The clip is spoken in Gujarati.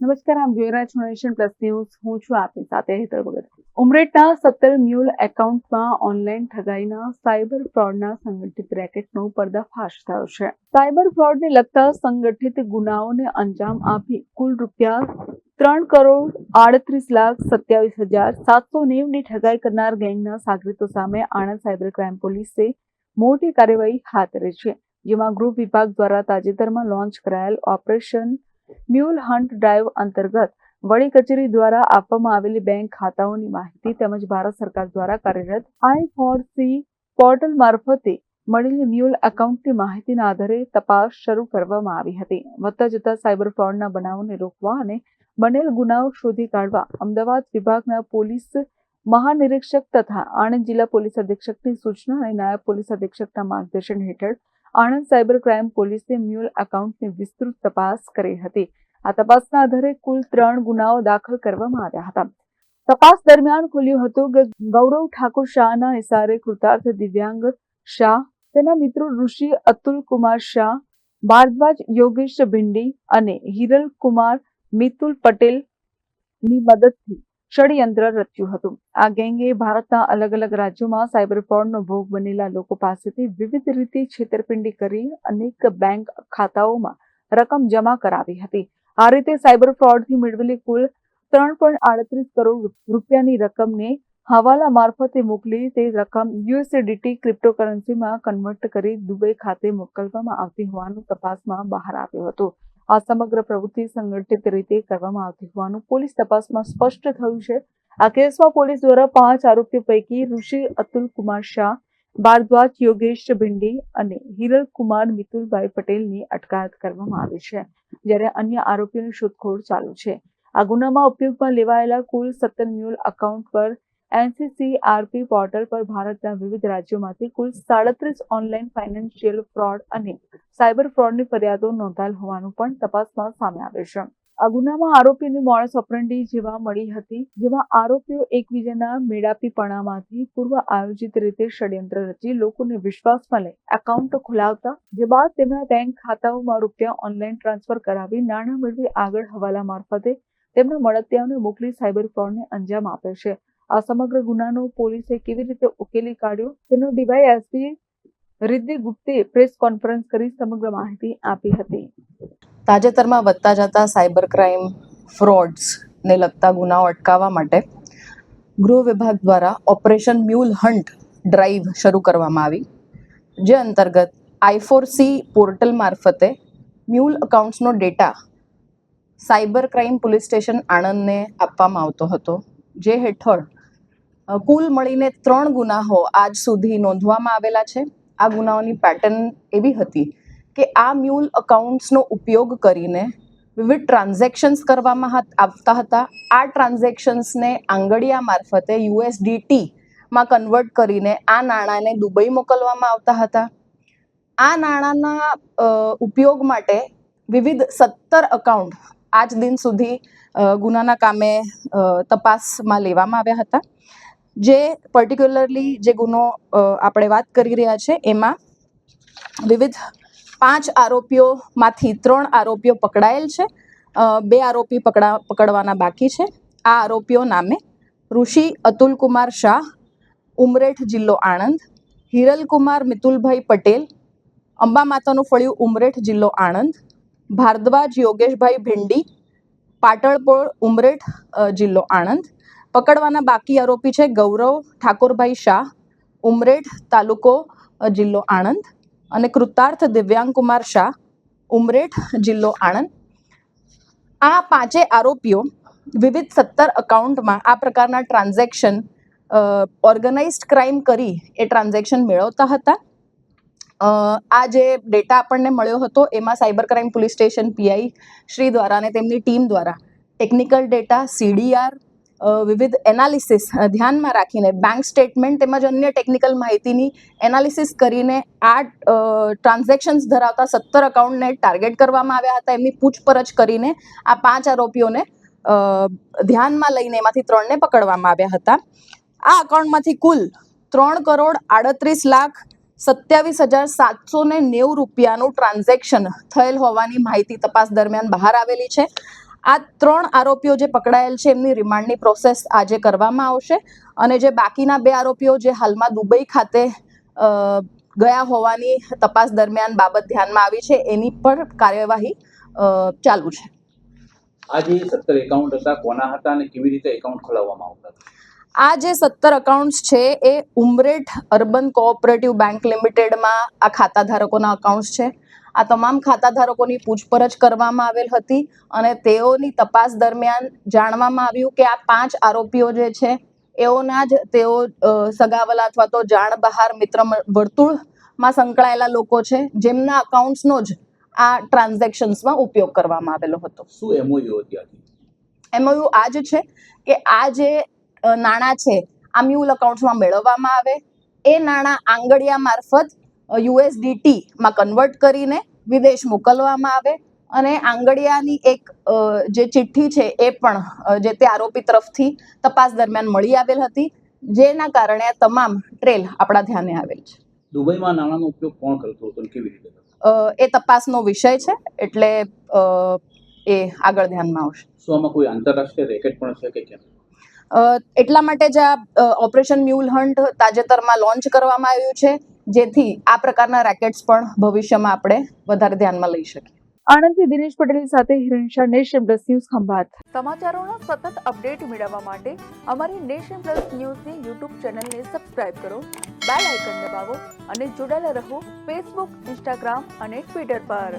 નમસ્કાર, આપ જોઈ રહ્યા છો નેશન પ્લસ ન્યૂઝ. હું છું આપની સાથે હેતલ ભગત. ઉમરેઠના 17 મ્યુલ એકાઉન્ટમાં ઓનલાઈન ઠગાઈના સાયબર ફ્રોડના સંગઠિત રેકેટનો પર્દાફાશ થયો છે. સાયબર ફ્રોડને લગતા સંગઠિત ગુનાઓને અંજામ આપી કુલ રૂપિયા 3,38,27,790 ની ઠગાઈ કરનાર ગેંગના સાગરીતો સામે આણંદ સાયબર ક્રાઇમ પોલીસે મોટી કાર્યવાહી હાથ ધરી છે, જેમાં ગૃહ વિભાગ દ્વારા તાજેતરમાં લોન્ચ કરાયેલ ઓપરેશન મ્યુલ હન્ટ ડ્રાઈવ અંતર્ગત વડી કચેરી દ્વારા આપવામાં આવેલી બેંક ખાતાઓની માહિતી તેમજ ભારત સરકાર દ્વારા કાર્યરત I4C પોર્ટલ મારફતે મળેલી મ્યુલ એકાઉન્ટની માહિતીના આધારે તપાસ શરૂ કરવામાં આવી હતી. વધતા જતા સાયબર ફ્રોડના બનાવોને રોકવા અને બનેલ ગુનાઓ શોધી કાઢવા અમદાવાદ વિભાગના પોલીસ મહાનિરીક્ષક તથા આણંદ જિલ્લા પોલીસ અધિક્ષકની સૂચના અને નાયબ પોલીસ અધિક્ષકના માર્ગદર્શન હેઠળ આણંદ સાયબર ક્રાઇમ પોલીસે મ્યુલ એકાઉન્ટની વિસ્તૃત તપાસ કરી હતી. આ તપાસના આધારે કુલ 3 ગુનાઓ દાખલ કરવામાં આવ્યા હતા. તપાસ દરમિયાન ખુલ્યું હતું કે ગૌરવ ઠાકુર શાહના ઇશારે કૃતાર્થ દિવ્યાંગ શાહ, તેના મિત્રો ઋષિ અતુલ કુમાર શાહ, ભારદ્વાજ યોગેશ ભિંડી અને હિરલ કુમાર મિતુલ પટેલની મદદથી ષડયંત્ર રચ્યું હતું. આ ગેંગે ભારતના અલગ અલગ રાજ્યોમાં સાયબર ફ્રોડનો ભોગ બનેલા લોકો પાસેથી વિવિધ રીતે છેતરપિંડી કરી અનેક બેંક ખાતાઓમાં રકમ જમા કરાવી હતી. આ રીતે સાયબર ફ્રોડથી મેળવેલી કુલ 3.38 કરોડ રૂપિયાની રકમને હવાલા મારફતે મોકલી તે રકમ USDT ક્રિપ્ટોકરન્સીમાં કન્વર્ટ કરી દુબઈ ખાતે મોકલવામાં આવતી હોવાનું તપાસમાં બહાર આવ્યું હતું. આ સમગ્ર પ્રવૃત્તિ સંગઠિત રીતે કરવામાં આવતી હોવાનું પોલીસ તપાસમાં સ્પષ્ટ થયું છે. આ કેસમાં પોલીસ દ્વારા 5 આરોપીઓ પૈકી ઋષિ અતુલ કુમાર શાહ, ભારદ્વાજ યોગેશ ભિંડી અને હિરલ કુમાર મિતુલભાઈ પટેલની અટકાયત કરવામાં આવી છે, જ્યારે અન્ય આરોપીઓની શોધખોળ ચાલુ છે. આ ગુનામાં ઉપયોગમાં લેવાયેલા કુલ 17 મ્યુલ એકાઉન્ટ પર NCCRP પોર્ટલ પર ભારતના વિવિધ રાજ્યોમાંથી કુલ 37 ઓનલાઈન ફાઇનાન્શિયલ ફ્રોડ અને સાયબર ફ્રોડની ફરિયાદો નોંધાયેલ હોવાનું પણ તપાસમાં સામે આવ્યું છે. આ ગુનામાં આરોપીની મોડસ ઓપરેન્ડી જેવા મળી હતી, જેમાં આરોપીઓ એકબીજાના મેળાપીપણામાંથી પૂર્વ આયોજિત રીતે ષડયંત્ર રચી લોકોને વિશ્વાસમાં લઈ એકાઉન્ટ ખોલાવતા, જે બાદ તેમના બેંક ખાતાઓમાં રૂપિયા ઓનલાઈન ટ્રાન્સફર કરાવી નાણાં મેળવી આગળ હવાલા મારફતે તેમના મળતિયાઓને મોકલી સાયબર ફ્રોડને અંજામ આપે છે. આ સમગ્ર ગુનાનો પોલીસે કેવી રીતે ઉકેલી કાઢ્યો તેનો DYSP Riddhi Gupte press conference કરી સમગ્ર માહિતી આપી હતી. તાજેતરમાં વધતા જતા સાયબર ક્રાઇમ ફ્રોડ્સને લગતા ગુનાઓ અટકાવવા માટે ગૃહ વિભાગ દ્વારા ઓપરેશન મ્યુલ હન્ટ ડ્રાઈવ શરૂ કરવામાં આવી, જે અંતર્ગત I4C પોર્ટલ મારફતે મ્યુલ અકાઉન્ટ્સનો data cyber crime police station આણંદને આપવામાં આવતો હતો, જે હેઠળ કુલ મળીને 3 ગુનાઓ આજ સુધી નોંધવામાં આવેલા છે. આ ગુનાઓની પેટર્ન એવી હતી કે આ મ્યુલ અકાઉન્ટ્સનો ઉપયોગ કરીને વિવિધ ટ્રાન્ઝેક્શન્સ કરવામાં આવતા હતા. આ ટ્રાન્ઝેક્શન્સને આંગળીયા મારફતે USDTમાં કન્વર્ટ કરીને આ નાણાંને દુબઈ મોકલવામાં આવતા હતા. આ નાણાંના ઉપયોગ માટે વિવિધ 17 અકાઉન્ટ આજ દિન સુધી ગુનાના કામે તપાસમાં લેવામાં આવ્યા હતા. જે પર્ટિક્યુલરલી જે ગુનો આપણે વાત કરી રહ્યા છે એમાં વિવિધ 5 આરોપીઓમાંથી 3 આરોપીઓ પકડાયેલ છે, 2 આરોપી પકડવાના બાકી છે. આ આરોપીઓ નામે ઋષિ અતુલ કુમાર શાહ, ઉમરેઠ જિલ્લો આણંદ, હિરલ કુમાર મિતુલભાઈ પટેલ, અંબા માતાનું ફળિયું ઉમરેઠ જિલ્લો આણંદ, ભારદ્વાજ યોગેશભાઈ ભિંડી, પાટણપોળ ઉમરેઠ જિલ્લો આણંદ. પકડવાના બાકી આરોપી છે ગૌરવ ઠાકોરભાઈ શાહ, ઉમરેઠ તાલુકો જિલ્લો આણંદ અને કૃતાર્થ દિવ્યાંગ કુમાર શાહ, ઉમરેઠ જિલ્લો આણંદ. આ 5 આરોપીઓ વિવિધ 17 અકાઉન્ટમાં આ પ્રકારના ટ્રાન્ઝેક્શન ઓર્ગેનાઇઝડ ક્રાઇમ કરી એ ટ્રાન્ઝેક્શન મેળવતા હતા. આ જે ડેટા આપણને મળ્યો હતો એમાં cyber crime police station PI Shri દ્વારા અને તેમની ટીમ દ્વારા ટેકનિકલ ડેટા, CDR, વિવિધ એનાલિસિસ ધ્યાનમાં રાખીને બેંક સ્ટેટમેન્ટ તેમજ અન્ય ટેકનિકલ માહિતીની એનાલિસિસ કરીને આ ટ્રાન્ઝેક્શન્સ ધરાવતા 17 અકાઉન્ટને ટાર્ગેટ કરવામાં આવ્યા હતા. એમની પૂછપરછ કરીને આ 5 આરોપીઓને ધ્યાનમાં લઈને એમાંથી 3ને પકડવામાં આવ્યા હતા. આ અકાઉન્ટમાંથી કુલ 3,38,27,790 રૂપિયાનું ટ્રાન્ઝેક્શન થયેલ હોવાની માહિતી તપાસ દરમિયાન બહાર આવેલી છે. આ 3 આરોપીઓ જે પકડાયેલ છે એમની રિમાન્ડની પ્રોસેસ આજે કરવામાં આવશે અને જે બાકીના 2 આરોપીઓ જે હાલમાં દુબઈ ખાતે ગયા હોવાની તપાસ દરમિયાન બાબત ધ્યાનમાં આવી છે એની પર કાર્યવાહી ચાલુ છે. આ જે 17 એકાઉન્ટ હતા કોના હતા અને કેવી રીતે એકાઉન્ટ ખોલાવવામાં આવતા હતા? આ જે 17 એકાઉન્ટ્સ છે એ ઉમરેઠ અર્બન કોઓપરેટિવ બેંક લિમિટેડમાં આ ખાતાધારકોના એકાઉન્ટ્સ છે. આ તમામ ખાતાધારકોની પૂછપરછ કરવામાં આવેલ હતી અને તેઓની તપાસ દરમિયાન જાણવામાં આવ્યું કે આ 5 આરોપીઓ જે છે એઓના જ તેઓ સગાવલા અથવા તો જાણ બહાર મિત્ર વર્તુળમાં સંકળાયેલા લોકો છે જેમના એકાઉન્ટ્સનો જ આ ટ્રાન્ઝેક્શન્સમાં ઉપયોગ કરવામાં આવેલો હતો. શું એમઓયુ હતી આથી? એમઓયુ આ જ છે કે આ જે નાણાં છે આ મ્યુલ એકાઉન્ટ્સમાં મેળવવામાં આવે, એ નાણાં આંગડિયા મારફત USDT માં કન્વર્ટ કરીને વિદેશ મોકલવામાં આવે અને આંગડિયાની એક જે ચિઠ્ઠી છે એ પણ જે તે આરોપી તરફથી તપાસ દરમિયાન મળી આવેલ હતી, જેના કારણે આ તમામ ટ્રેલ આપણા ધ્યાને આવેલ છે. દુબઈમાં નાણાંનો ઉપયોગ કોણ કરતો હતો અને કેવી રીતે કરતો? એ તપાસનો વિષય છે એટલે એ આગળ ધ્યાનમાં આવશે. શું આમાં કોઈ આંતરરાષ્ટ્રીય રેકેટ પણ છે કે કેમ? એટલા માટે જ આ ઓપરેશન મ્યુલ હન્ટ તાજેતરમાં લોન્ચ કરવામાં આવ્યું છે જેથી આ પ્રકારના રેકેટ્સ પણ ભવિષ્યમાં આપણે વધારે ધ્યાનમાં લઈ શકીએ. આણંદથી દિનેશ પટેલ સાથે હિરણશા, નેશન પ્લસ ન્યૂઝ ખંભાત. સમાચારોના સતત અપડેટ મેળવવા માટે અમારી નેશન પ્લસ ન્યૂઝની યુટ્યુબ ચેનલને સબસ્ક્રાઇબ કરો, બેલ આઇકન દબાવો અને જોડાયેલા રહો ફેસબુક, ઇન્સ્ટાગ્રામ અને ટ્વિટર પર.